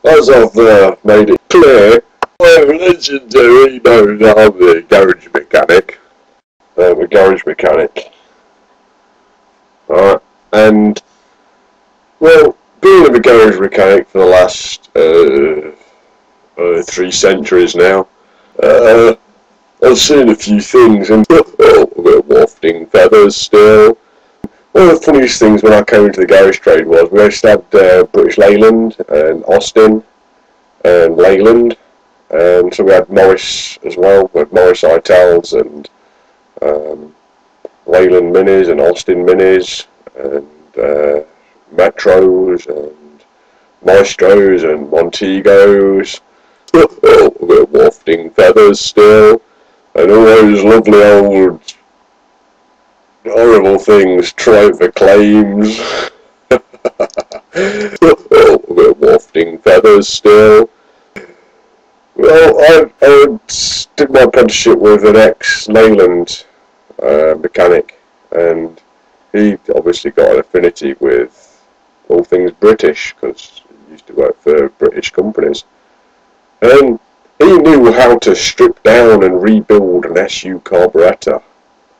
as I've made it clear, I'm a legendary known I'm a garage mechanic. I'm a garage mechanic. Alright, and, well, being a garage mechanic for the last 3 centuries now, I've seen a few things, and we're wafting feathers still. One of the funniest things when I came into the garage trade was we actually had British Leyland and Austin and Leyland, and so we had Morris as well. We had Morris Itals and Leyland Minis and Austin Minis and Metros and Maestros and Montegos. We're wafting feathers still, and all those lovely old horrible things trying for claims. We're wafting feathers still. Well, I did my apprenticeship with an ex-Leyland mechanic, and he obviously got an affinity with all things British because he used to work for British companies. And he knew how to strip down and rebuild an SU carburettor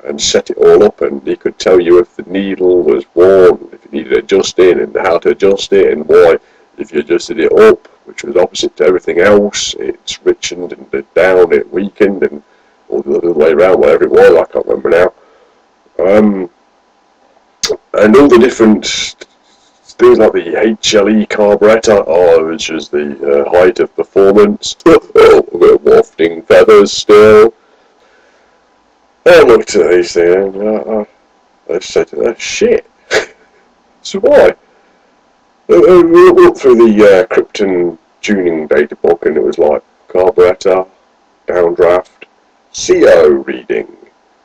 and set it all up, and he could tell you if the needle was worn, if it needed adjusting, and how to adjust it, and why if you adjusted it up, which was opposite to everything else, it's richened, and down it weakened, and all the other way around, whatever it was, I can't remember now. And all the different things like the HLE carburettor, which is the height of performance. We're wafting feathers still. I looked at these things and I said, shit. So why? I looked through the Krypton tuning data book, and it was like carburettor, downdraft, CO reading,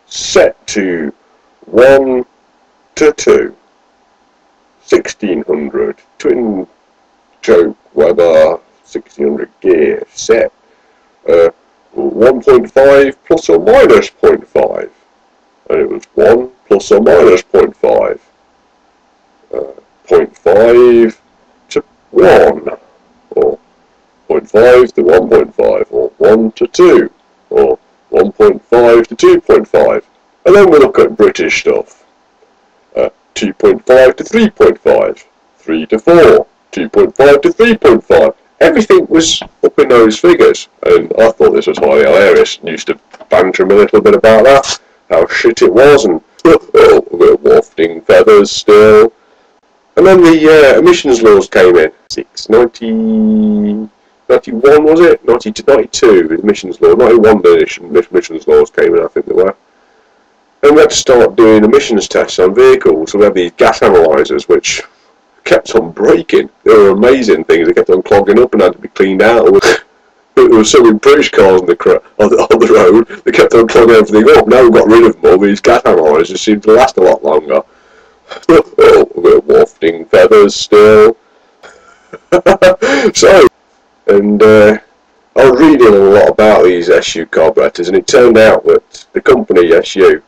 set to 1 to 2, 1600, twin choke Weber, 1600 gear, set 1.5 plus or minus 0.5, and it was 1 plus or minus 0.5, 0.5 to 1, or 0.5 to 1.5, or 1 to 2, or 1.5 to 2.5, and then we look at British stuff. 2.5 to 3.5, 3 to 4, 2.5 to 3.5. Everything was up in those figures, and I thought this was highly hilarious, and used to banter him a little bit about that, how shit it was, and we're wafting feathers still. And then the emissions laws came in. 91 was it? 92, the emissions law, 91 emissions laws came in, I think they were. And we had to start doing emissions tests on vehicles. So we had these gas analyzers which kept on breaking. They were amazing things. They kept on clogging up and had to be cleaned out. There were so many British cars on the road. They kept on clogging everything up. Now we've got rid of them all. These gas analyzers seem to last a lot longer. We're wafting feathers still. So, and I was reading a lot about these SU carburetors, and it turned out that the company SU,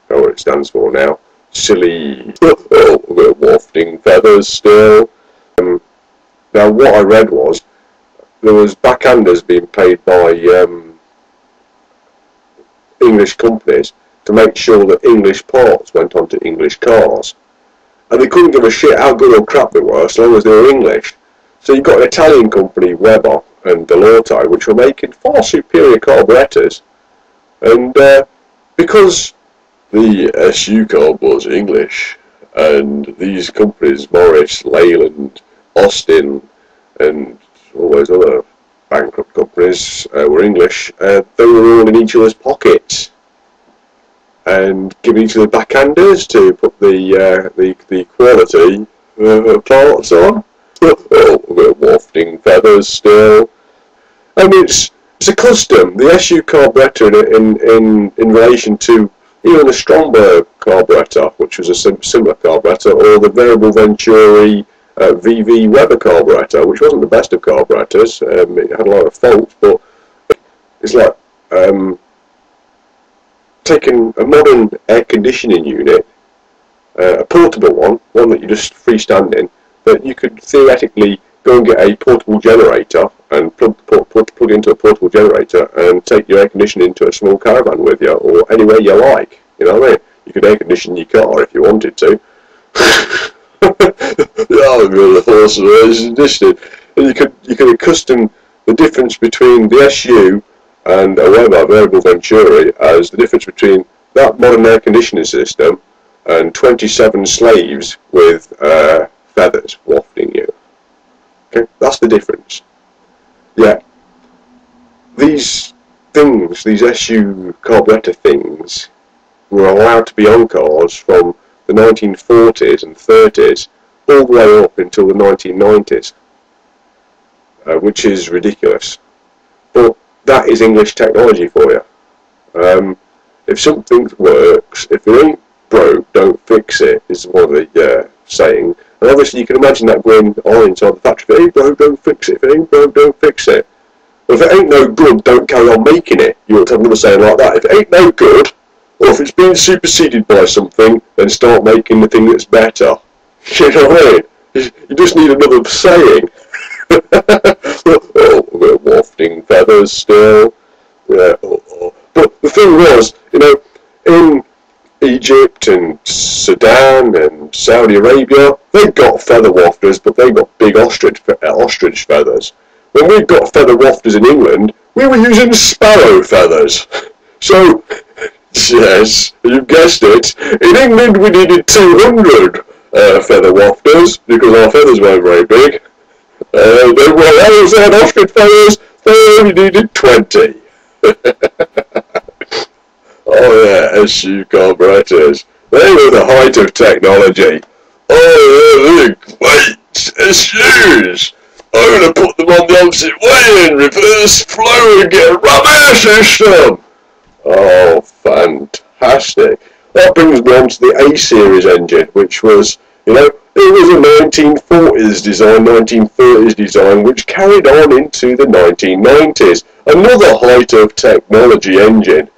what it stands for now, silly, we're wafting feathers still. Now what I read was, there was backhanders being paid by English companies to make sure that English parts went onto English cars. And they couldn't give a shit how good or crap they were, as long as they were English. So you've got an Italian company, Weber and Delorto, which were making far superior carburetors. And because the SU carb was English, and these companies, Morris, Leyland, Austin, and all those other bankrupt companies were English, they were all in each other's pockets and giving each other backhanders to put the quality parts on. We're wafting feathers still, and it's a custom. The SU carburettor in relation to even the Stromberg carburettor, which was a similar carburettor, or the variable Venturi VV Weber carburettor, which wasn't the best of carburettors. It had a lot of faults, but it's like taking a modern air conditioning unit, a portable one that you just freestanding, that you could theoretically go and get a portable generator and plug into a portable generator and take your air conditioning into a small caravan with you, or anywhere you like. You know what I mean? You could air condition your car if you wanted to. Yeah, the horse air conditioning. And you could accustom the difference between the SU and a Weber variable Venturi as the difference between that modern air conditioning system and 27 slaves with feathers wafting you. Okay, that's the difference. Yeah, these things, these SU carburetor things, were allowed to be on cars from the 1940s and 30s all the way up until the 1990s, which is ridiculous. But that is English technology for you. If something works, if it ain't broke, don't fix it, is one of the saying. And obviously you can imagine that going on inside the factory. If it ain't broke, don't fix it. If it ain't broke, don't fix it. Well, if it ain't no good, don't carry on making it. You ought to have another saying like that. If it ain't no good, or if it's been superseded by something, then start making the thing that's better. You know what I mean? You just need another saying. Oh, we're wafting feathers still. Yeah, But the thing was, you know, in Egypt and Sudan and Saudi Arabia, they've got feather wafters, but they've got big ostrich feathers. When we got feather wafters in England, we were using sparrow feathers. So, yes, you guessed it, in England we needed 200 feather wafters because our feathers weren't very big. When they had ostrich feathers, they only needed 20. Oh yeah, SU carburetors. They were the height of technology. Oh yeah, look, wait, SUs! I'm going to put them on the opposite way in reverse flow and get a rub air system! Oh, fantastic. That brings me on to the A-series engine, which was, you know, it was a 1940s design, 1930s design, which carried on into the 1990s. Another height of technology engine.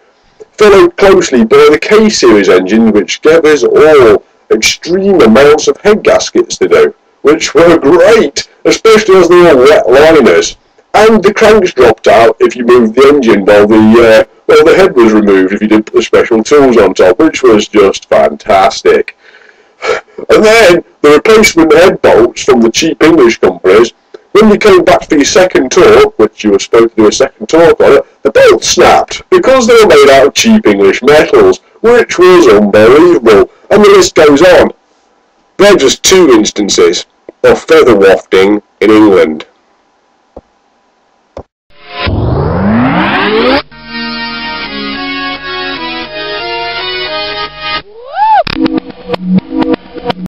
Followed closely by the K-series engine, which gave us all extreme amounts of head gaskets to do, which were great, especially as they were wet liners. And the cranks dropped out if you moved the engine while the head was removed if you didn't put the special tools on top, which was just fantastic. And then the replacement head bolts from the cheap English companies, when you came back for your second torque, which you were supposed to do a second torque on it, the bolts snapped because they were made out of cheap English metals, which was unbelievable. And the list goes on. They're just two instances of feather wafting in England.